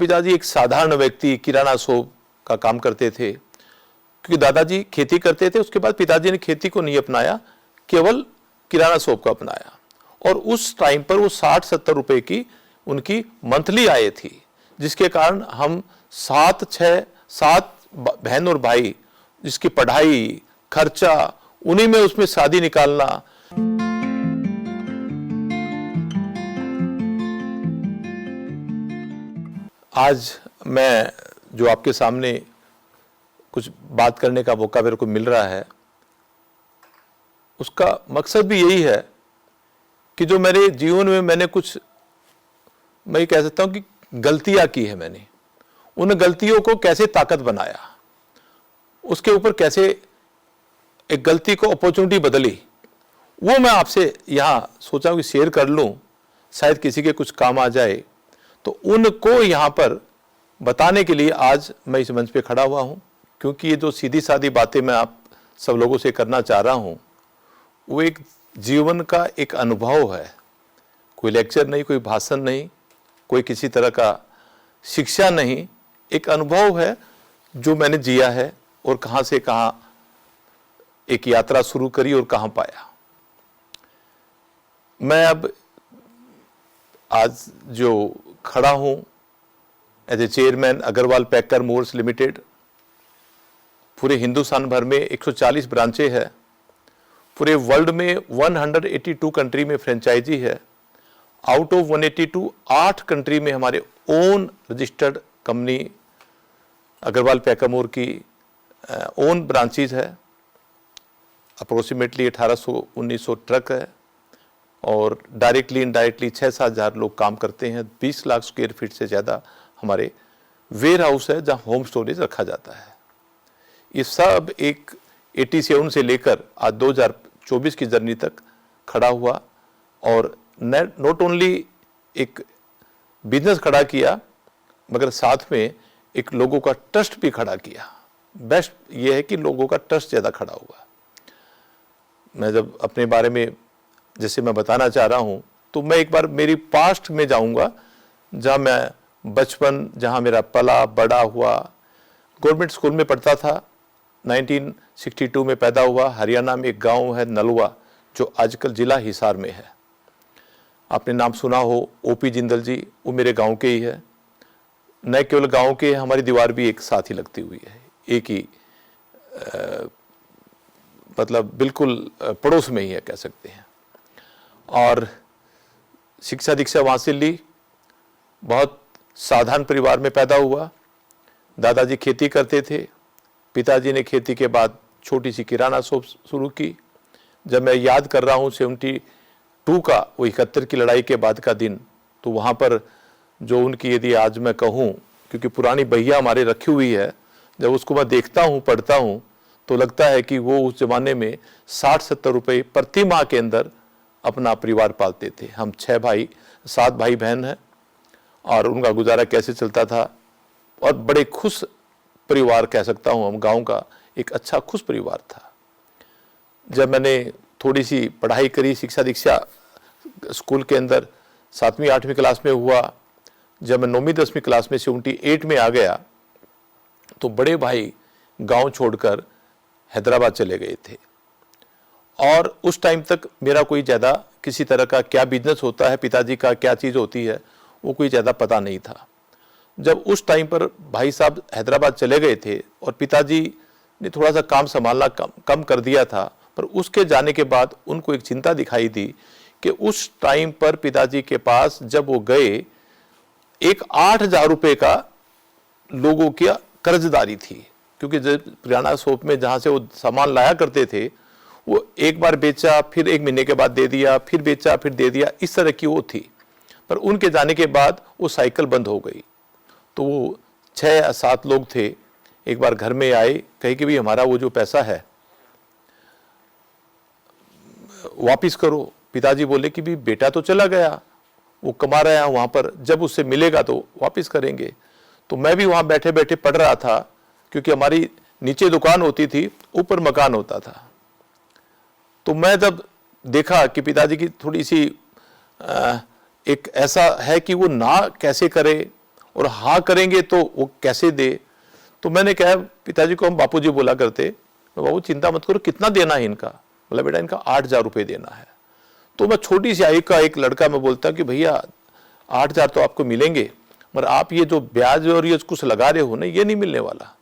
पिताजी एक साधारण व्यक्ति किराना शॉप का काम करते थे, क्योंकि दादाजी खेती करते थे। उसके बाद पिताजी ने खेती को नहीं अपनाया, केवल किराना शॉप को अपनाया। और उस टाइम पर वो 60-70 रुपए की उनकी मंथली आय थी, जिसके कारण हम 7 बहन और भाई, जिसकी पढ़ाई खर्चा उन्हीं में, उसमें शादी निकालना। आज मैं जो आपके सामने कुछ बात करने का मौका मेरे को मिल रहा है, उसका मकसद भी यही है कि जो मेरे जीवन में मैंने कुछ, मैं कह सकता हूं कि गलतियां की है, मैंने उन गलतियों को कैसे ताकत बनाया, उसके ऊपर कैसे एक गलती को अपॉर्चुनिटी बदली, वो मैं आपसे यहां सोचा कि शेयर कर लूं, शायद किसी के कुछ काम आ जाए। तो उनको यहां पर बताने के लिए आज मैं इस मंच पे खड़ा हुआ हूं, क्योंकि ये जो सीधी सादी बातें मैं आप सब लोगों से करना चाह रहा हूं, वो एक जीवन का एक अनुभव है। कोई लेक्चर नहीं, कोई भाषण नहीं, कोई किसी तरह का शिक्षा नहीं, एक अनुभव है जो मैंने जिया है और कहां से कहां एक यात्रा शुरू करी और कहां पाया। मैं अब आज जो खड़ा हूं as a chairman Agarwal packers movers limited, पूरे हिंदुस्तान भर में 140 ब्रांचें हैं, पूरे वर्ल्ड में 182 कंट्री में फ्रेंचाइजी है। आउट ऑफ 182 8 कंट्री में हमारे ओन रजिस्टर्ड कंपनी अग्रवाल पैकर मोर की ओन ब्रांचेज है। अप्रोक्सीमेटली 1800-1900 ट्रक है और डायरेक्टली इनडायरेक्टली 6-7 हज़ार लोग काम करते हैं। 20 लाख स्क्वायर फीट से ज़्यादा हमारे वेयर हाउस है जहाँ होम स्टोरेज रखा जाता है। ये सब एक 87 से लेकर आज 2024 की जर्नी तक खड़ा हुआ और नॉट ओनली एक बिजनेस खड़ा किया, मगर साथ में एक लोगों का ट्रस्ट भी खड़ा किया। बेस्ट ये है कि लोगों का ट्रस्ट ज़्यादा खड़ा हुआ। मैं जब अपने बारे में जैसे मैं बताना चाह रहा हूँ, तो मैं एक बार मेरी पास्ट में जाऊँगा, जहाँ मैं बचपन, जहाँ मेरा पला बड़ा हुआ। गवर्नमेंट स्कूल में पढ़ता था, 1962 में पैदा हुआ। हरियाणा में एक गांव है नलवा, जो आजकल जिला हिसार में है। आपने नाम सुना हो ओपी जिंदल जी, वो मेरे गांव के ही है। न केवल गांव के, हमारी दीवार भी एक साथ ही लगती हुई है, एक ही मतलब बिल्कुल पड़ोस में ही है, कह सकते हैं। और शिक्षा दीक्षा वहाँ से ली। बहुत साधारण परिवार में पैदा हुआ। दादाजी खेती करते थे, पिताजी ने खेती के बाद छोटी सी किराना शॉप शुरू की। जब मैं याद कर रहा हूँ 72 का, वो 71 की लड़ाई के बाद का दिन, तो वहाँ पर जो उनकी, यदि आज मैं कहूँ, क्योंकि पुरानी बहिया हमारे रखी हुई है, जब उसको मैं देखता हूँ, पढ़ता हूँ, तो लगता है कि वो उस ज़माने में 60-70 रुपये प्रति माह के अंदर अपना परिवार पालते थे। हम 7 भाई बहन हैं और उनका गुजारा कैसे चलता था। और बड़े खुश परिवार कह सकता हूँ, हम गांव का एक अच्छा खुश परिवार था। जब मैंने थोड़ी सी पढ़ाई करी, शिक्षा दीक्षा स्कूल के अंदर 7वीं-8वीं क्लास में हुआ। जब मैं 9वीं-10वीं क्लास में 78 में आ गया, तो बड़े भाई गांव छोड़कर हैदराबाद चले गए थे। और उस टाइम तक मेरा कोई ज़्यादा किसी तरह का क्या बिजनेस होता है, पिताजी का क्या चीज़ होती है, वो कोई ज़्यादा पता नहीं था। जब उस टाइम पर भाई साहब हैदराबाद चले गए थे और पिताजी ने थोड़ा सा काम संभालना कम कर दिया था, पर उसके जाने के बाद उनको एक चिंता दिखाई दी कि उस टाइम पर पिताजी के पास जब वो गए, एक 8,000 रुपये का लोगों की कर्जदारी थी। क्योंकि जब किराना शॉप में जहाँ से वो सामान लाया करते थे, वो एक बार बेचा, फिर 1 महीने के बाद दे दिया, फिर बेचा, फिर दे दिया, इस तरह की वो थी। पर उनके जाने के बाद वो साइकिल बंद हो गई। तो वो 6 या 7 लोग थे, एक बार घर में आए, कहे कि भाई हमारा वो जो पैसा है वापिस करो। पिताजी बोले कि भाई बेटा तो चला गया, वो कमा रहा है वहाँ पर, जब उससे मिलेगा तो वापिस करेंगे। तो मैं भी वहाँ बैठे बैठे पढ़ रहा था, क्योंकि हमारी नीचे दुकान होती थी, ऊपर मकान होता था। तो मैं जब देखा कि पिताजी की थोड़ी सी एक ऐसा है कि वो ना कैसे करे और हाँ करेंगे तो वो कैसे दे। तो मैंने कहा, पिताजी को हम बापूजी बोला करते, बाबू चिंता मत करो, कितना देना है इनका? बोला बेटा इनका 8,000 रुपये देना है। तो मैं छोटी सी आयु का एक लड़का मैं बोलता कि भैया 8,000 तो आपको मिलेंगे, मगर आप ये जो ब्याज और ये कुछ लगा रहे हो ना, ये नहीं मिलने वाला,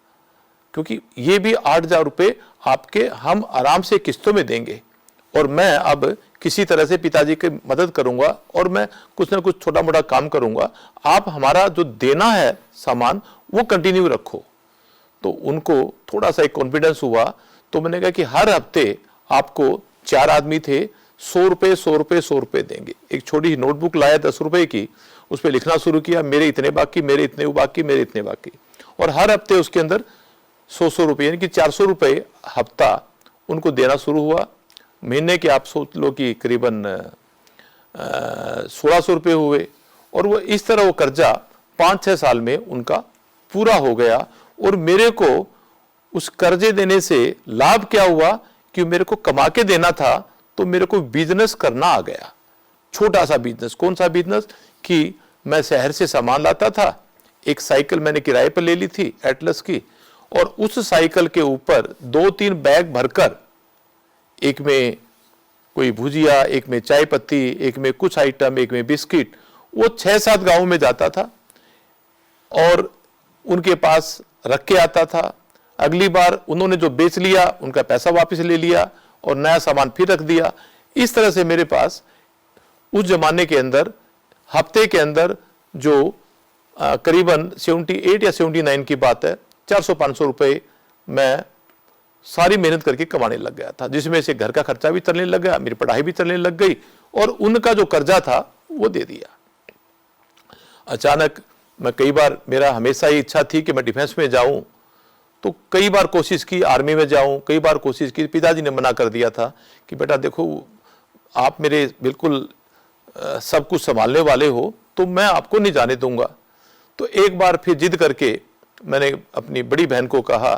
क्योंकि ये भी 8,000 रुपये आपके हम आराम से किस्तों में देंगे, और मैं अब किसी तरह से पिताजी की मदद करूंगा और मैं कुछ ना कुछ छोटा मोटा काम करूंगा, आप हमारा जो देना है सामान वो कंटिन्यू रखो। तो उनको थोड़ा सा एक कॉन्फिडेंस हुआ। तो मैंने कहा कि हर हफ्ते आपको 4 आदमी थे, 100 रुपये 100 रुपये 100 रुपये देंगे। एक छोटी नोटबुक लाया 10 रुपये की, उस पर लिखना शुरू किया, मेरे इतने बाकी, मेरे इतने बाकी, मेरे इतने बाकी, और हर हफ्ते उसके अंदर 100 रुपये यानी कि 400 रुपये हफ्ता उनको देना शुरू हुआ। महीने के आप सोच लो कि करीबन 1600 रुपये हुए, और वो इस तरह वो कर्जा 5-6 साल में उनका पूरा हो गया। और मेरे को उस कर्जे देने से लाभ क्या हुआ कि मेरे को कमा के देना था, तो मेरे को बिजनेस करना आ गया, छोटा सा बिजनेस। कौन सा बिजनेस? कि मैं शहर से सामान लाता था, एक साइकिल मैंने किराए पर ले ली थी एटलस की, और उस साइकिल के ऊपर 2-3 बैग भरकर, एक में कोई भुजिया, एक में चाय पत्ती, एक में कुछ आइटम, एक में बिस्किट, वो 6-7 गांव में जाता था और उनके पास रख के आता था। अगली बार उन्होंने जो बेच लिया उनका पैसा वापस ले लिया और नया सामान फिर रख दिया। इस तरह से मेरे पास उस जमाने के अंदर हफ्ते के अंदर जो करीबन 78 या 79 की बात है, 400-500 रुपये मैं सारी मेहनत करके कमाने लग गया था, जिसमें से घर का खर्चा भी चलने लग गया, मेरी पढ़ाई भी चलने लग गई, और उनका जो कर्जा था वो दे दिया। अचानक मैं कई बार, मेरा हमेशा ही इच्छा थी कि मैं डिफेंस में जाऊं, तो कई बार कोशिश की आर्मी में जाऊं, कई बार कोशिश की, पिताजी ने मना कर दिया था कि बेटा देखो आप मेरे बिल्कुल सब कुछ संभालने वाले हो, तो मैं आपको नहीं जाने दूंगा। तो एक बार फिर जिद करके मैंने अपनी बड़ी बहन को कहा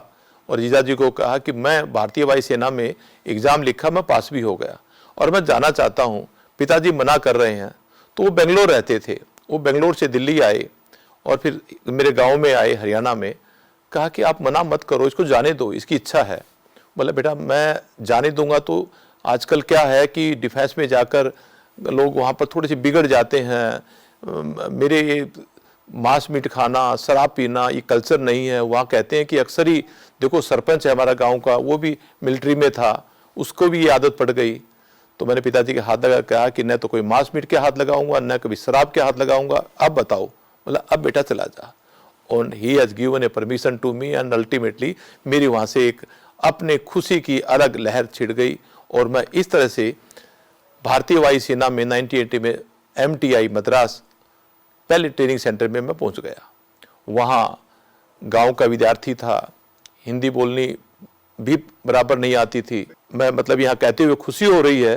और जीजाजी को कहा कि मैं भारतीय वायु सेना में एग्ज़ाम लिखा, मैं पास भी हो गया और मैं जाना चाहता हूँ, पिताजी मना कर रहे हैं। तो वो बेंगलोर रहते थे, वो बेंगलोर से दिल्ली आए और फिर मेरे गांव में आए हरियाणा में। कहा कि आप मना मत करो, इसको जाने दो, इसकी इच्छा है। बोला बेटा मैं जाने दूंगा तो आजकल क्या है कि डिफेंस में जाकर लोग वहाँ पर थोड़े से बिगड़ जाते हैं, मेरे ये मांस मीट खाना, शराब पीना ये कल्चर नहीं है। वहाँ कहते हैं कि अक्सर ही देखो, सरपंच है हमारा गांव का, वो भी मिलिट्री में था, उसको भी ये आदत पड़ गई। तो मैंने पिताजी के हाथ लगा, कहा कि न तो कोई मांस मीट के हाथ लगाऊंगा, न कभी शराब के हाथ लगाऊंगा, अब बताओ। बोला अब बेटा चला जा। और he has given a permission to me, and ultimately मेरी वहाँ से एक अपने खुशी की अलग लहर छिड़ गई और मैं इस तरह से भारतीय वायु सेना में 1980 में MTI मद्रास पहले ट्रेनिंग सेंटर में मैं पहुंच गया। वहाँ गांव का विद्यार्थी था, हिंदी बोलनी भी बराबर नहीं आती थी। मैं मतलब यहाँ कहते हुए खुशी हो रही है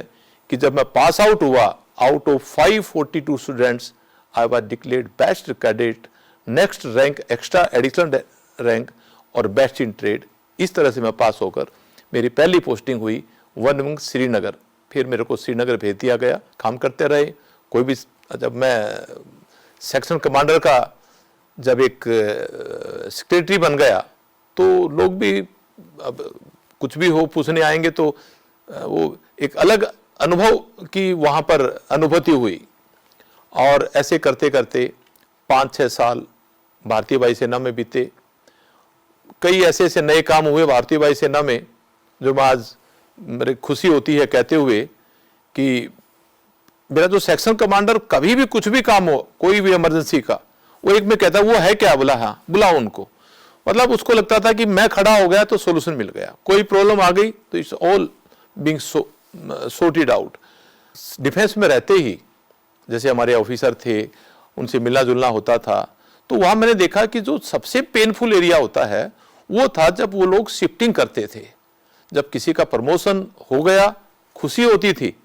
कि जब मैं पास आउट हुआ, out of 542 students I was declared best cadet, next rank extra additional rank और बेस्ट इन ट्रेड। इस तरह से मैं पास होकर मेरी पहली पोस्टिंग हुई वन विंग श्रीनगर। फिर मेरे को श्रीनगर भेज दिया गया, काम करते रहे। कोई भी, जब मैं सेक्शन कमांडर का जब एक सेक्रेटरी बन गया तो लोग भी अब कुछ भी हो पूछने आएंगे, तो वो एक अलग अनुभव की वहाँ पर अनुभूति हुई। और ऐसे करते करते 5-6 साल भारतीय वायु सेना में बीते। कई ऐसे ऐसे नए काम हुए भारतीय वायु सेना में जो मैं आज मेरी खुशी होती है कहते हुए कि मेरा जो सेक्शन कमांडर कभी भी कुछ भी काम हो, कोई भी इमरजेंसी का, वो एक में कहता वो है क्या, बोला हाँ बुलाओ उनको। मतलब उसको लगता था कि मैं खड़ा हो गया तो सोल्यूशन मिल गया, कोई प्रॉब्लम आ गई तो it's all being sorted out. Defence में रहते ही जैसे हमारे ऑफिसर थे, उनसे मिलना जुलना होता था, तो वहां मैंने देखा कि जो सबसे पेनफुल एरिया होता है वो था जब वो लोग शिफ्टिंग करते थे। जब किसी का प्रमोशन हो गया खुशी होती थी,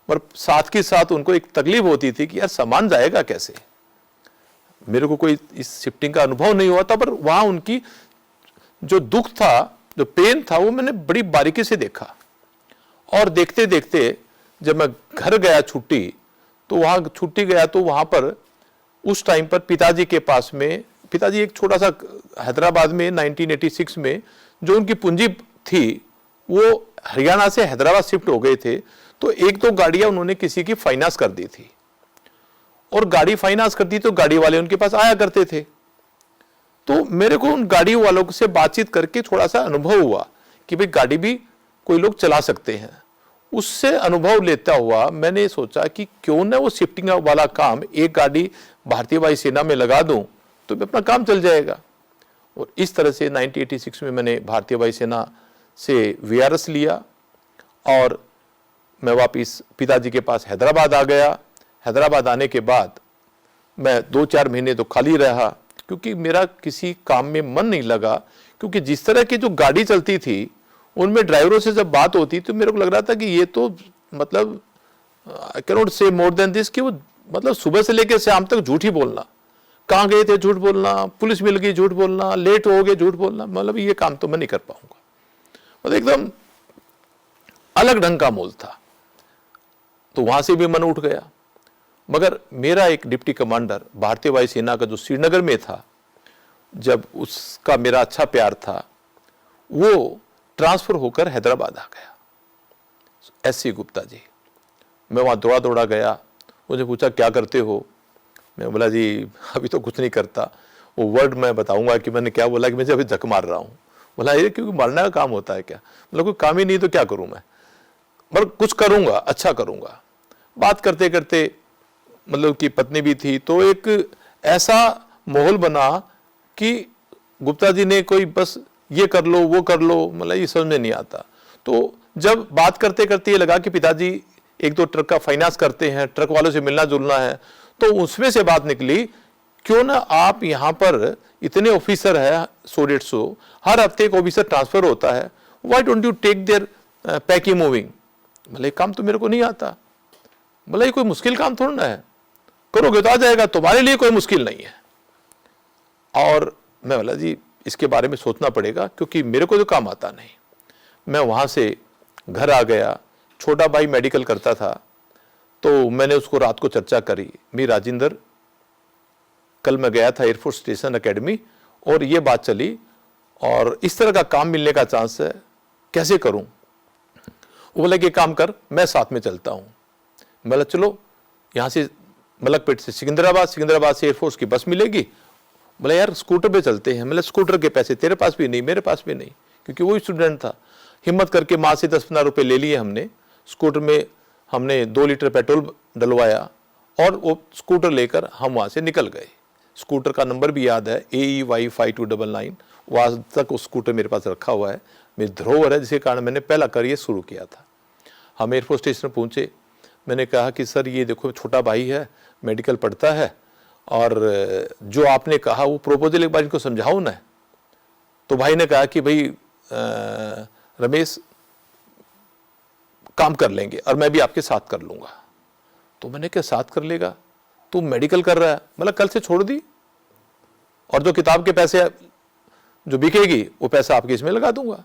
पर साथ के साथ उनको एक तकलीफ होती थी कि यार सामान जाएगा कैसे। मेरे को कोई इस शिफ्टिंग का अनुभव नहीं हुआ था, पर वहां उनकी जो दुख था, जो पेन था, वो मैंने बड़ी बारीकी से देखा। और देखते देखते जब मैं घर गया छुट्टी, तो वहां छुट्टी गया तो वहां पर उस टाइम पर पिताजी के पास में, पिताजी एक छोटा सा हैदराबाद में 1986 में जो उनकी पूंजी थी वो हरियाणा से हैदराबाद शिफ्ट हो गए थे, तो एक दो गाड़ियां उन्होंने किसी की फाइनेंस कर दी थी, और गाड़ी फाइनेंस कर दी तो गाड़ी वाले उनके पास आया करते थे। तो मेरे को उन गाड़ी वालों से बातचीत करके थोड़ा सा अनुभव हुआ कि भाई गाड़ी भी कोई लोग चला सकते हैं। उससे अनुभव लेता हुआ मैंने सोचा कि क्यों ना वो शिफ्टिंग वाला काम एक गाड़ी भारतीय वायुसेना में लगा दूं तो अपना काम चल जाएगा। और इस तरह से 1986 में मैंने भारतीय वायुसेना से वीआरएस लिया और मैं वापिस पिताजी के पास हैदराबाद आ गया। हैदराबाद आने के बाद मैं 2-4 महीने तो खाली रहा क्योंकि मेरा किसी काम में मन नहीं लगा, क्योंकि जिस तरह की जो गाड़ी चलती थी उनमें ड्राइवरों से जब बात होती तो मेरे को लग रहा था कि ये तो मतलब आई कैन नॉट से मोर देन दिस, कि वो मतलब सुबह से लेकर शाम तक झूठ ही बोलना, कहाँ गए थे झूठ बोलना, पुलिस मिल गई झूठ बोलना, लेट हो गए झूठ बोलना, मतलब ये काम तो मैं नहीं कर पाऊंगा। मतलब एकदम अलग ढंग का मोल था, तो वहां से भी मन उठ गया। मगर मेरा एक डिप्टी कमांडर भारतीय वायुसेना का जो श्रीनगर में था, जब उसका मेरा अच्छा प्यार था, वो ट्रांसफर होकर हैदराबाद आ गया, एससी गुप्ता जी। मैं वहाँ दौड़ा दौड़ा गया, मुझे पूछा क्या करते हो, मैं बोला जी अभी तो कुछ नहीं करता। वो वर्ड मैं बताऊंगा कि मैंने क्या बोला कि मैं अभी जक मार रहा हूँ। बोला ये क्योंकि मारने का काम होता है क्या, मतलब कोई काम ही नहीं तो क्या करूँ मैं, मतलब कुछ करूँगा, अच्छा करूँगा। बात करते करते मतलब कि पत्नी भी थी, तो एक ऐसा माहौल बना कि गुप्ता जी ने कोई बस ये कर लो वो कर लो, मतलब ये समझ में नहीं आता। तो जब बात करते करते ये लगा कि पिताजी एक दो ट्रक का फाइनेंस करते हैं, ट्रक वालों से मिलना जुलना है, तो उसमें से बात निकली क्यों ना आप यहाँ पर इतने ऑफिसर है 100-150, हर हफ्ते एक ऑफिसर ट्रांसफर होता है, why don't you take their packing moving. मतलब काम तो मेरे को नहीं आता, मतलब ये कोई मुश्किल काम थोड़ा ना है, करोगे तो आ जाएगा, तुम्हारे लिए कोई मुश्किल नहीं है। और मैं बोला जी इसके बारे में सोचना पड़ेगा क्योंकि मेरे को तो काम आता नहीं। मैं वहाँ से घर आ गया, छोटा भाई मेडिकल करता था, तो मैंने उसको रात को चर्चा करी, मेरी राजेंद्र कल मैं गया था एयरफोर्स स्टेशन एकेडमी और ये बात चली और इस तरह का काम मिलने का चांस है, कैसे करूं। वो बोला कि काम कर, मैं साथ में चलता हूं। बोला चलो, यहाँ से मलकपेट से सिकंदराबाद, सिकंदराबाद से एयरफोर्स की बस मिलेगी। बोला यार स्कूटर पे चलते हैं। मतलब स्कूटर के पैसे तेरे पास भी नहीं, मेरे पास भी नहीं, क्योंकि वो स्टूडेंट था। हिम्मत करके माँ से 10-15 रुपये ले लिए हमने, स्कूटर में हमने 2 लीटर पेट्रोल डलवाया और वो स्कूटर लेकर हम वहाँ से निकल गए। स्कूटर का नंबर भी याद है, AEY 5299। वो आज तक वो स्कूटर मेरे पास रखा हुआ है, मेरी धरोहर है, जिसके कारण मैंने पहला करियर शुरू किया था। हम एयरफोर्स स्टेशन पहुँचे, मैंने कहा कि सर ये देखो छोटा भाई है, मेडिकल पढ़ता है, और जो आपने कहा वो प्रोपोजल एक बार इनको समझाओ ना। तो भाई ने कहा कि भाई रमेश काम कर लेंगे और मैं भी आपके साथ कर लूँगा। तो मैंने क्या साथ कर लेगा, तू मेडिकल कर रहा है, मतलब कल से छोड़ दी, और जो किताब के पैसे जो बिकेगी वो पैसा आपके इसमें लगा दूंगा।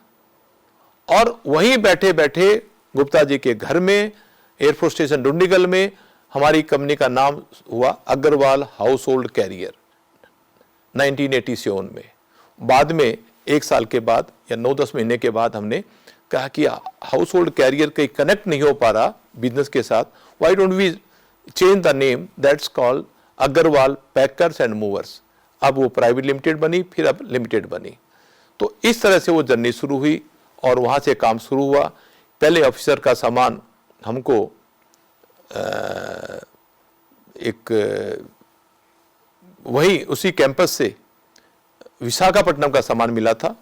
और वहीं बैठे बैठे गुप्ता जी के घर में एयरफोर्स स्टेशन डुंडीगल में हमारी कंपनी का नाम हुआ अग्रवाल हाउस होल्ड कैरियर 1987 में। बाद में 1 साल के बाद या 9-10 महीने के बाद हमने कहा कि हाउस होल्ड कैरियर कहीं कनेक्ट नहीं हो पा रहा बिजनेस के साथ, why don't we change the name, that's called Agarwal packers and movers. अब वो प्राइवेट लिमिटेड बनी, फिर अब लिमिटेड बनी। तो इस तरह से वो जर्नी शुरू हुई और वहाँ से काम शुरू हुआ। पहले ऑफिसर का सामान हमको एक वही उसी कैंपस से विशाखापट्टनम का सामान मिला था,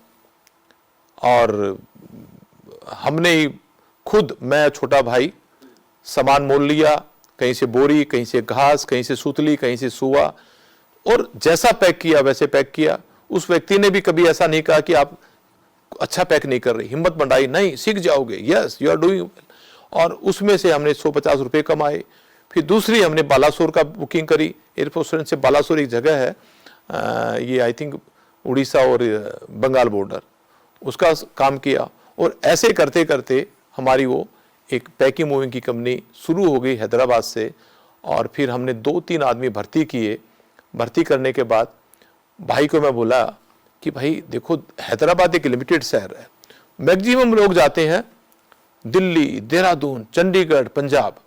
और हमने खुद, मैं छोटा भाई, सामान मोल लिया, कहीं से बोरी, कहीं से घास, कहीं से सूतली, कहीं से सुआ, और जैसा पैक किया वैसे पैक किया। उस व्यक्ति ने भी कभी ऐसा नहीं कहा कि आप अच्छा पैक नहीं कर रहे, हिम्मत बढ़ाई, नहीं सीख जाओगे, यस यू आर डूइंग। और उसमें से हमने 150 रुपये कमाए। फिर दूसरी हमने बालासोर का बुकिंग करी, एयरफोर्स से बालासोर एक जगह है, ये आई थिंक उड़ीसा और बंगाल बॉर्डर, उसका काम किया। और ऐसे करते करते हमारी वो एक पैकिंग मूविंग की कंपनी शुरू हो गई हैदराबाद से। और फिर हमने 2-3 आदमी भर्ती किए भर्ती करने के बाद भाई को मैं बोला कि भाई देखो, हैदराबाद एक लिमिटेड शहर है, मैक्सिमम लोग जाते हैं दिल्ली, देहरादून, चंडीगढ़, पंजाब,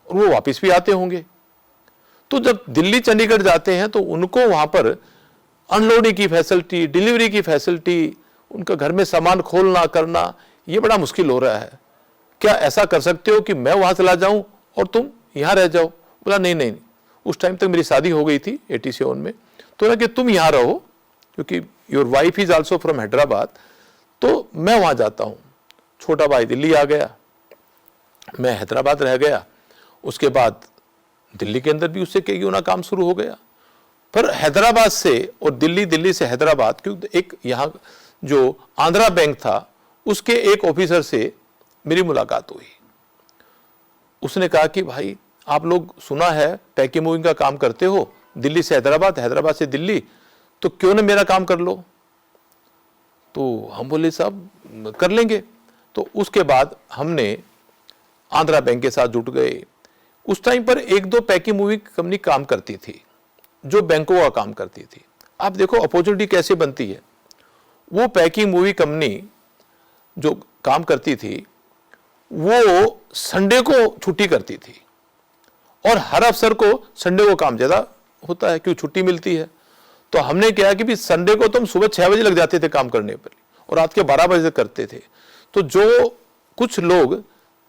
और वो वापस भी आते होंगे। तो जब दिल्ली चंडीगढ़ जाते हैं तो उनको वहां पर अनलोडिंग की फैसिलिटी, डिलीवरी की फैसिलिटी, उनका घर में सामान खोलना करना, ये बड़ा मुश्किल हो रहा है। क्या ऐसा कर सकते हो कि मैं वहां चला जाऊं और तुम यहां रह जाओ? बोला नहीं नहीं, उस टाइम तक मेरी शादी हो गई थी 87 में। तो ना कि तुम यहां रहो, क्योंकि your wife is also from Hyderabad, तो मैं वहां जाता हूं। छोटा भाई दिल्ली आ गया, मैं हैदराबाद रह गया। उसके बाद दिल्ली के अंदर भी उससे क्यों ना काम शुरू हो गया। पर हैदराबाद से और दिल्ली, दिल्ली से हैदराबाद, क्योंकि एक यहाँ जो आंध्रा बैंक था उसके एक ऑफिसर से मेरी मुलाकात हुई। उसने कहा कि भाई आप लोग सुना है पैकिंग मूविंग का काम करते हो, दिल्ली से हैदराबाद, हैदराबाद से दिल्ली, तो क्यों ना मेरा काम कर लो। तो हम बोले साहब कर लेंगे। तो उसके बाद हमने आंध्रा बैंक के साथ जुट गए। उस टाइम पर एक दो पैकिंग मूविंग कंपनी काम करती थी जो बैंकों का काम करती थी। आप देखो अपॉर्चुनिटी कैसे बनती है। वो पैकिंग मूवी कंपनी जो काम करती थी वो संडे को छुट्टी करती थी, और हर अफसर को संडे को काम ज्यादा होता है क्योंकि छुट्टी मिलती है। तो हमने क्या कि भी संडे को तो हम सुबह 6 बजे लग जाते थे काम करने पर और रात के 12 बजे तक करते थे। तो जो कुछ लोग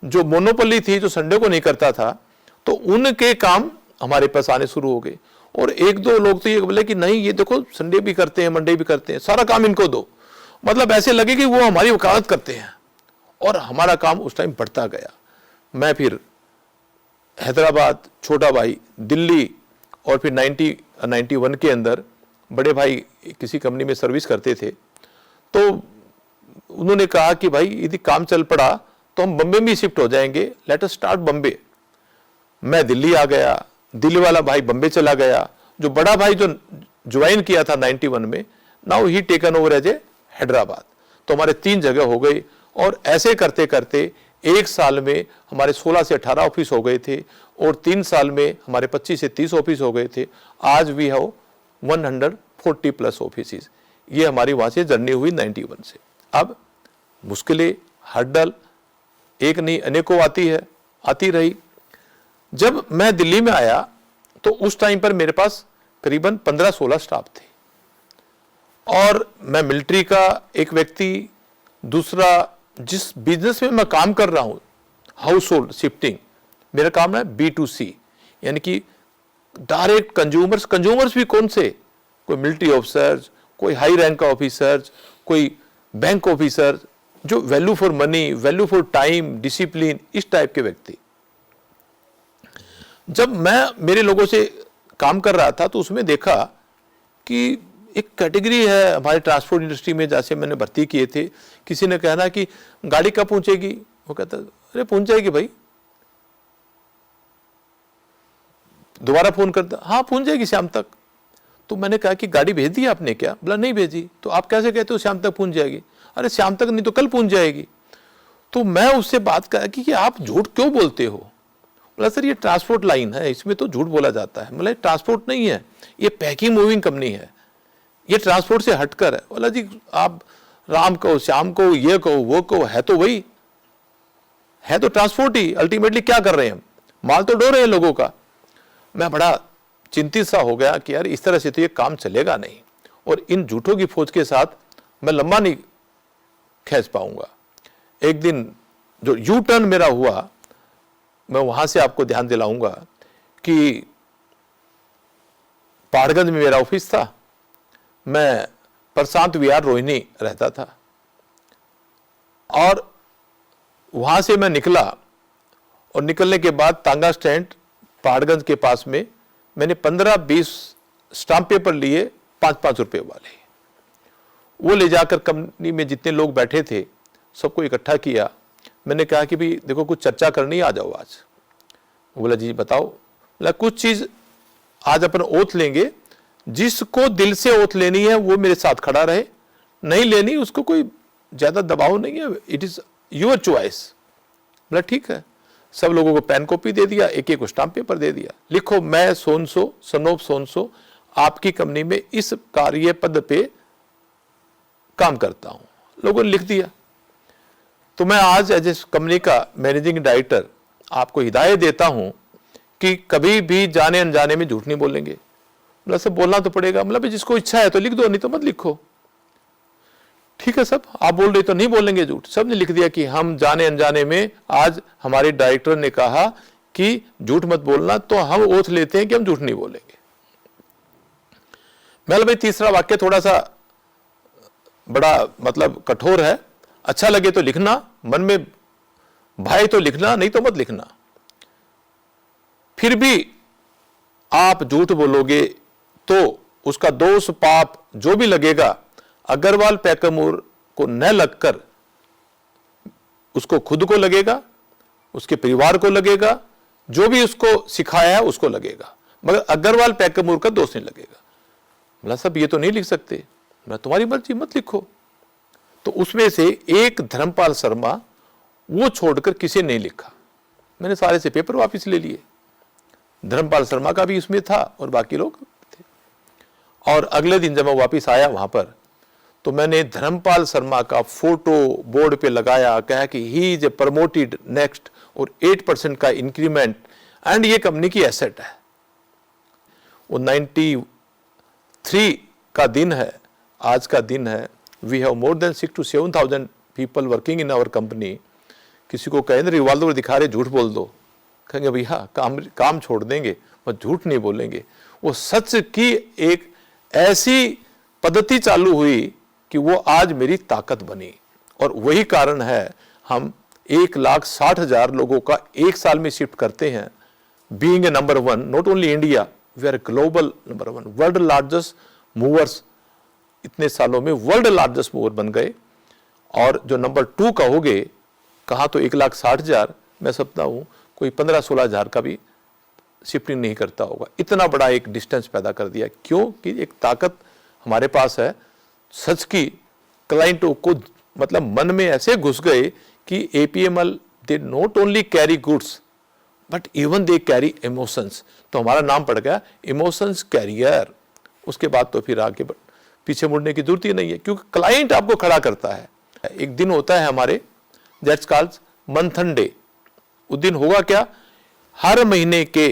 जो मोनोपोली थी, जो संडे को नहीं करता था, तो उनके काम हमारे पास आने शुरू हो गए। और एक दो लोग तो ये बोले कि नहीं, ये देखो संडे भी करते हैं, मंडे भी करते हैं, सारा काम इनको दो। मतलब ऐसे लगे कि वो हमारी वकालत करते हैं, और हमारा काम उस टाइम बढ़ता गया। मैं फिर हैदराबाद, छोटा भाई दिल्ली, और फिर 91 के अंदर बड़े भाई किसी कंपनी में सर्विस करते थे। तो उन्होंने कहा कि भाई यदि काम चल पड़ा तो हम बम्बे में शिफ्ट हो जाएंगे, लेट अस स्टार्ट बम्बे। मैं दिल्ली आ गया, दिल्ली वाला भाई बम्बे चला गया। जो बड़ा भाई जो ज्वाइन किया था 91 में, now he taken over as a Hyderabad. तो हमारे 3 जगह हो गई, और ऐसे करते करते एक साल में हमारे 16 से 18 ऑफिस हो गए थे, और 3 साल में हमारे 25 से 30 ऑफिस हो गए थे। आज वी हैव 140 प्लस ऑफिस। ये हमारी वहां से जर्नी हुई 91 से। अब मुश्किलें, हर्डल एक नहीं अनेकों आती रही। जब मैं दिल्ली में आया तो उस टाइम पर मेरे पास करीबन 15-16 स्टाफ थे, और मैं मिलिट्री का एक व्यक्ति, दूसरा जिस बिजनेस में मैं काम कर रहा हूं, हाउस होल्ड शिफ्टिंग, मेरा काम है B2C, यानी कि डायरेक्ट कंज्यूमर्स भी कौन से, कोई मिलिट्री ऑफिसर, कोई हाई रैंक का ऑफिसर, कोई बैंक ऑफिसर, जो value for money, value for time, discipline, इस टाइप के व्यक्ति। जब मैं मेरे लोगों से काम कर रहा था तो उसमें देखा कि एक कैटेगरी है हमारे ट्रांसपोर्ट इंडस्ट्री में, जैसे मैंने भर्ती किए थे, किसी ने कहना कि गाड़ी कब पहुंचेगी, वो कहता अरे पहुंच जाएगी भाई, दोबारा फोन करता, हाँ पहुंच जाएगी शाम तक। तो मैंने कहा कि गाड़ी भेज दी आपने क्या? बोला नहीं भेजी। तो आप कैसे कहते हो शाम तक पहुंच जाएगी? अरे शाम तक नहीं तो कल पहुंच जाएगी। तो मैं उससे बात करा कि आप झूठ क्यों बोलते हो? बोला सर ये ट्रांसपोर्ट लाइन है, इसमें तो झूठ बोला जाता है। मतलब ट्रांसपोर्ट नहीं है, ये पैकिंग मूविंग कंपनी है, ये ट्रांसपोर्ट से हटकर है। बोला जी आप राम कहो, श्याम कहो, ये कहो, वो कहो, है तो वही है, तो ट्रांसपोर्ट ही। अल्टीमेटली क्या कर रहे हैं हम? माल तो ढो रहे हैं लोगों का। मैं बड़ा चिंतित सा हो गया कि यार इस तरह से तो ये काम चलेगा नहीं, और इन झूठों की फौज के साथ मैं लंबा नहीं खींच पाऊंगा। एक दिन जो यू टर्न मेरा हुआ, मैं वहां से आपको ध्यान दिलाऊंगा कि पहाड़गंज में मेरा ऑफिस था, मैं प्रशांत विहार रोहिणी रहता था, और वहां से मैं निकला, और निकलने के बाद तांगा स्टैंड पहाड़गंज के पास में मैंने 15-20 स्टाम्प पेपर लिए 5-5 रुपए वाले। वो ले जाकर कंपनी में जितने लोग बैठे थे सबको इकट्ठा किया। मैंने कहा कि भाई देखो कुछ चर्चा करनी, आ जाओ आज। वो बोला जी बताओ। बोला कुछ चीज आज अपन ओथ लेंगे, जिसको दिल से ओथ लेनी है वो मेरे साथ खड़ा रहे, नहीं लेनी उसको कोई ज्यादा दबाव नहीं है, इट इज योर चॉइस। बोला ठीक है। सब लोगों को पेन कॉपी दे दिया, एक एक को स्टाम्प पेपर दे दिया, लिखो मैं सोनसो सनोप सोनसो आपकी कंपनी में इस कार्य पद पे काम करता हूं। लोगों ने लिख दिया। तो मैं आज एज ए कंपनी का मैनेजिंग डायरेक्टर आपको हिदायत देता हूं कि कभी भी जाने अनजाने में झूठ नहीं बोलेंगे। मतलब सब बोलना तो पड़ेगा, मतलब जिसको इच्छा है तो लिख दो, नहीं तो मत लिखो। ठीक है सब, आप बोल रहे तो नहीं बोलेंगे झूठ। सब ने लिख दिया कि हम जाने अनजाने में, आज हमारे डायरेक्टर ने कहा कि झूठ मत बोलना, तो हम ओथ लेते हैं कि हम झूठ नहीं बोलेंगे। मतलब भाई तीसरा वाक्य थोड़ा सा बड़ा मतलब कठोर है। अच्छा लगे तो लिखना, मन में भाई तो लिखना, नहीं तो मत लिखना। फिर भी आप झूठ बोलोगे तो उसका दोष पाप जो भी लगेगा अग्रवाल पैकरमूर को न लगकर उसको खुद को लगेगा, उसके परिवार को लगेगा, जो भी उसको सिखाया है उसको लगेगा, मगर अग्रवाल पैकरमूर का दोष नहीं लगेगा। मतलब सब ये तो नहीं लिख सकते, मैं तुम्हारी मर्जी, मत लिखो। तो उसमें से एक धर्मपाल शर्मा वो छोड़कर किसी ने नहीं लिखा। मैंने सारे से पेपर वापस ले लिए। धर्मपाल शर्मा का भी उसमें था और बाकी लोग थे। और अगले दिन जब मैं वापस आया वहां पर, तो मैंने धर्मपाल शर्मा का फोटो बोर्ड पे लगाया, कहा कि he is a promoted next और 8% का इंक्रीमेंट एंड ये कंपनी की एसेट है। वो 93 का दिन है, आज का दिन है। We have more than 6 to 7,000 people working in our company. किसी को कहें रिवॉल्वर दिखा रहे, झूठ बोल दो, कहेंगे भैया काम छोड़ देंगे, और झूठ नहीं बोलेंगे। वो सच की एक ऐसी पद्धति चालू हुई कि वो आज मेरी ताकत बनी। और वही कारण है हम 1,60,000 लोगों का एक साल में शिफ्ट करते हैं। Being a number 1, not only India, we are global number 1, world largest movers. इतने सालों में वर्ल्ड लार्जेस्ट मूवर बन गए। और जो नंबर 2 कहोगे, कहा तो 1,60,000, मैं समझता हूं कोई 15-16,000 का भी शिफ्टिंग नहीं करता होगा। इतना बड़ा एक डिस्टेंस पैदा कर दिया। क्यों? कि एक ताकत हमारे पास है सच की। क्लाइंटों को मतलब मन में ऐसे घुस गए कि APML they not only carry goods but even they carry emotions. तो हमारा नाम पड़ गया इमोशंस कैरियर। उसके बाद तो फिर आगे पीछे मुड़ने की जरूरत ही नहीं है, क्योंकि क्लाइंट आपको खड़ा करता है। एक दिन होता है हमारे, दैट्स कॉल्ड मंथन डे। उस दिन होगा क्या, हर महीने के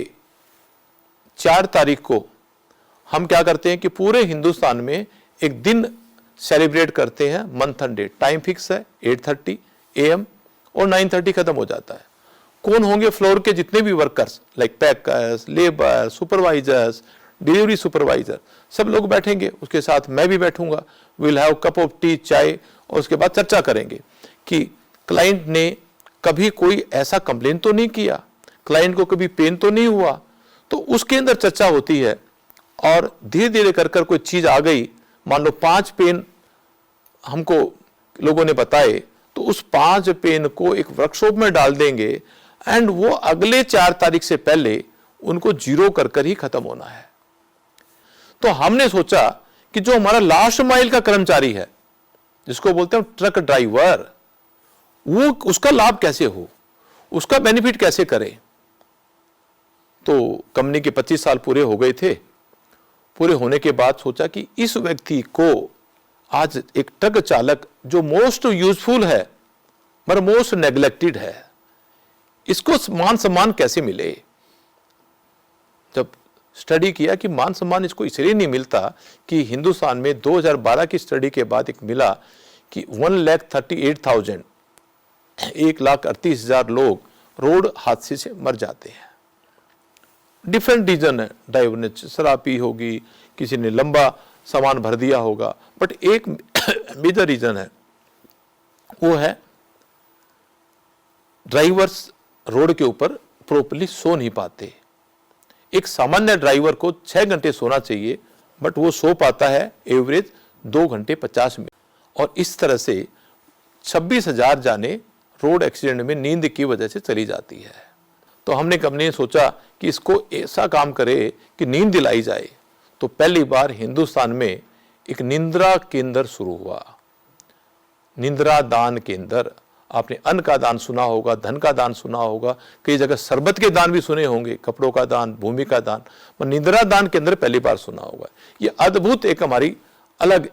4 तारीख को हम क्या करते हैं कि पूरे हिंदुस्तान में एक दिन सेलिब्रेट करते हैं, मंथन डे। टाइम फिक्स है 8:30 AM और 9:30 खत्म हो जाता है। कौन होंगे फ्लोर के जितने भी workers, like packers, labour, supervisors, delivery supervisor, सब लोग बैठेंगे। उसके साथ मैं भी बैठूंगा। Will have cup of T, चाय, और उसके बाद चर्चा करेंगे कि क्लाइंट ने कभी कोई ऐसा कंप्लेन तो नहीं किया, क्लाइंट को कभी पेन तो नहीं हुआ। तो उसके अंदर चर्चा होती है। और धीरे धीरे कर कोई चीज आ गई, मान लो 5 पेन हमको लोगों ने बताए, तो उस 5 पेन को एक वर्कशॉप में डाल देंगे एंड वो अगले 4 तारीख से पहले उनको 0 कर ही खत्म होना है। तो हमने सोचा कि जो हमारा लास्ट माइल का कर्मचारी है, जिसको बोलते हैं ट्रक ड्राइवर, वो उसका लाभ कैसे हो, उसका बेनिफिट कैसे करें। तो कंपनी के 25 साल पूरे हो गए थे। पूरे होने के बाद सोचा कि इस व्यक्ति को आज एक ट्रक चालक जो मोस्ट यूजफुल है मगर मोस्ट नेग्लेक्टेड है, इसको मान सम्मान कैसे मिले। जब स्टडी किया कि मान सम्मान इसको इसलिए नहीं मिलता कि हिंदुस्तान में 2012 की स्टडी के बाद एक मिला कि 1,38,000 1,38,000 लोग रोड हादसे से मर जाते हैं। डिफरेंट रीजन है, ड्राइवर ने शराब पी होगी, किसी ने लंबा सामान भर दिया होगा, बट एक मेजर रीजन है, वो है ड्राइवर्स रोड के ऊपर प्रॉपर्ली सो नहीं पाते। एक सामान्य ड्राइवर को 6 घंटे सोना चाहिए, बट वो सो पाता है एवरेज 2 घंटे 50 मिनट। और इस तरह से 26,000 जाने रोड एक्सीडेंट में नींद की वजह से चली जाती है। तो हमने कंपनी ने सोचा कि इसको ऐसा काम करे कि नींद दिलाई जाए। तो पहली बार हिंदुस्तान में एक निंद्रा केंद्र शुरू हुआ, निंद्रा दान केंद्र। आपने अन्न का दान सुना होगा, धन का दान सुना होगा, कई जगह शरबत के दान भी सुने होंगे, कपड़ों का दान, भूमि का दान, पर निद्रा दान के अंदर पहली बार सुना होगा। ये अद्भुत एक हमारी अलग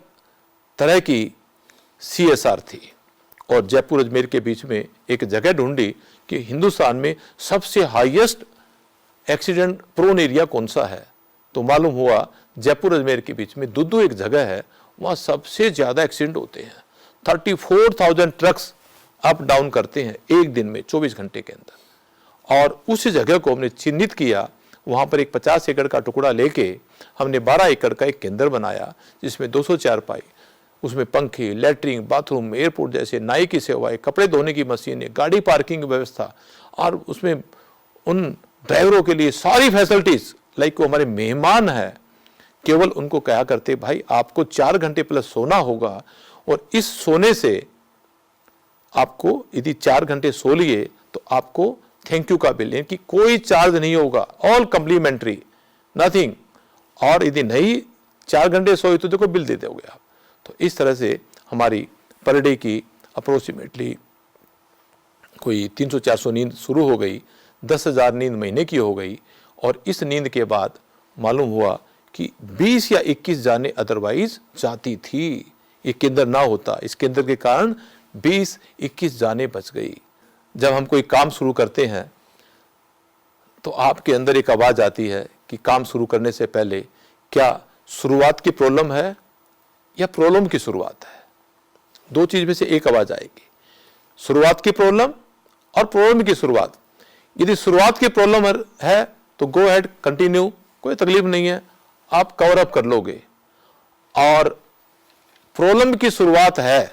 तरह की CSR थी। और जयपुर अजमेर के बीच में एक जगह ढूंढी कि हिंदुस्तान में सबसे हाईएस्ट एक्सीडेंट प्रोन एरिया कौन सा है, तो मालूम हुआ जयपुर अजमेर के बीच में दुद्दू एक जगह है, वहाँ सबसे ज़्यादा एक्सीडेंट होते हैं। 34,000 ट्रक्स अप डाउन करते हैं एक दिन में 24 घंटे के अंदर। और उस जगह को हमने चिन्हित किया, वहाँ पर एक 50 एकड़ का टुकड़ा लेके हमने 12 एकड़ का एक केंद्र बनाया, जिसमें 200 चारपाई, उसमें पंखे, लैट्रिन, बाथरूम, एयरपोर्ट जैसे नाई की सेवाएं, कपड़े धोने की मशीनें, गाड़ी पार्किंग व्यवस्था, और उसमें उन ड्राइवरों के लिए सारी फैसिलिटीज, लाइक वो हमारे मेहमान हैं, केवल उनको कहा करते भाई आपको 4 घंटे प्लस सोना होगा, और इस सोने से आपको यदि 4 घंटे सो लिए तो आपको थैंक यू का बिल, यानी कि कोई चार्ज नहीं होगा, ऑल कम्प्लीमेंट्री, नथिंग। और यदि नहीं 4 घंटे सोए तो देखो बिल दे दोगे आप। तो इस तरह से हमारी पर डे की अप्रोक्सीमेटली कोई 300-400 नींद शुरू हो गई, 10,000 नींद महीने की हो गई। और इस नींद के बाद मालूम हुआ कि 20 या 21 जाने अदरवाइज जाती थी। ये केंद्र ना होता, इस केंद्र के कारण 20-21 जाने बच गई। जब हम कोई काम शुरू करते हैं तो आपके अंदर एक आवाज़ आती है कि काम शुरू करने से पहले क्या शुरुआत की प्रॉब्लम है या प्रॉब्लम की शुरुआत है। 2 चीज में से एक आवाज़ आएगी, शुरुआत की प्रॉब्लम और प्रॉब्लम की शुरुआत। यदि शुरुआत की प्रॉब्लम है तो गो अहेड, कंटिन्यू, कोई तकलीफ नहीं है, आप कवर अप कर लोगे। और प्रॉब्लम की शुरुआत है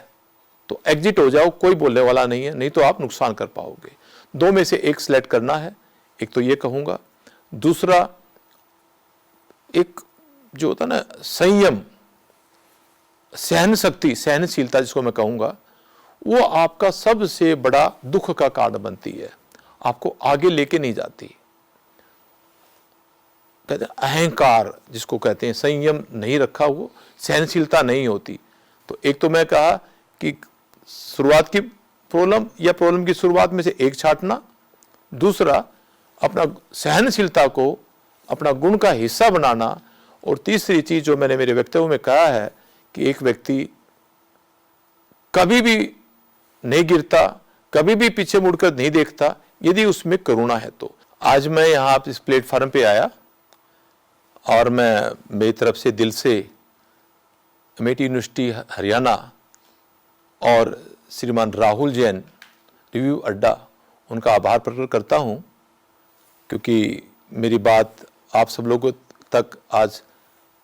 तो एग्जिट हो जाओ, कोई बोलने वाला नहीं है, नहीं तो आप नुकसान कर पाओगे। 2 में से एक सिलेक्ट करना है। एक तो ये कहूंगा, दूसरा एक जो होता ना संयम, सहन शक्ति, सहनशीलता जिसको मैं कहूंगा, वो आपका सबसे बड़ा दुख का कारण बनती है, आपको आगे लेके नहीं जाती। कहते हैं अहंकार जिसको कहते हैं, संयम नहीं रखा, वो सहनशीलता नहीं होती। तो एक तो मैं कहा कि शुरुआत की प्रॉब्लम या प्रॉब्लम की शुरुआत में से एक छांटना, दूसरा अपना सहनशीलता को अपना गुण का हिस्सा बनाना, और तीसरी चीज जो मैंने मेरे वक्तव्य में कहा है कि एक व्यक्ति कभी भी नहीं गिरता, कभी भी पीछे मुड़कर नहीं देखता, यदि उसमें करुणा है तो। आज मैं यहाँ इस प्लेटफॉर्म पे आया और मैं मेरी तरफ से दिल से अमेठी यूनिवर्सिटी हरियाणा और श्रीमान राहुल जैन रिव्यू अड्डा, उनका आभार प्रकट करता हूँ, क्योंकि मेरी बात आप सब लोगों तक आज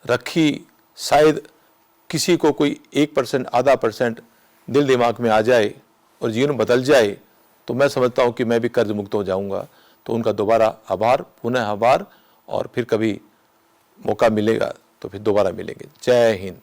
रखी, शायद किसी को कोई 1%, आधा % दिल दिमाग में आ जाए और जीवन बदल जाए, तो मैं समझता हूँ कि मैं भी कर्ज मुक्त हो जाऊँगा। तो उनका दोबारा आभार, पुनः आभार, और फिर कभी मौका मिलेगा तो फिर दोबारा मिलेंगे। जय हिंद।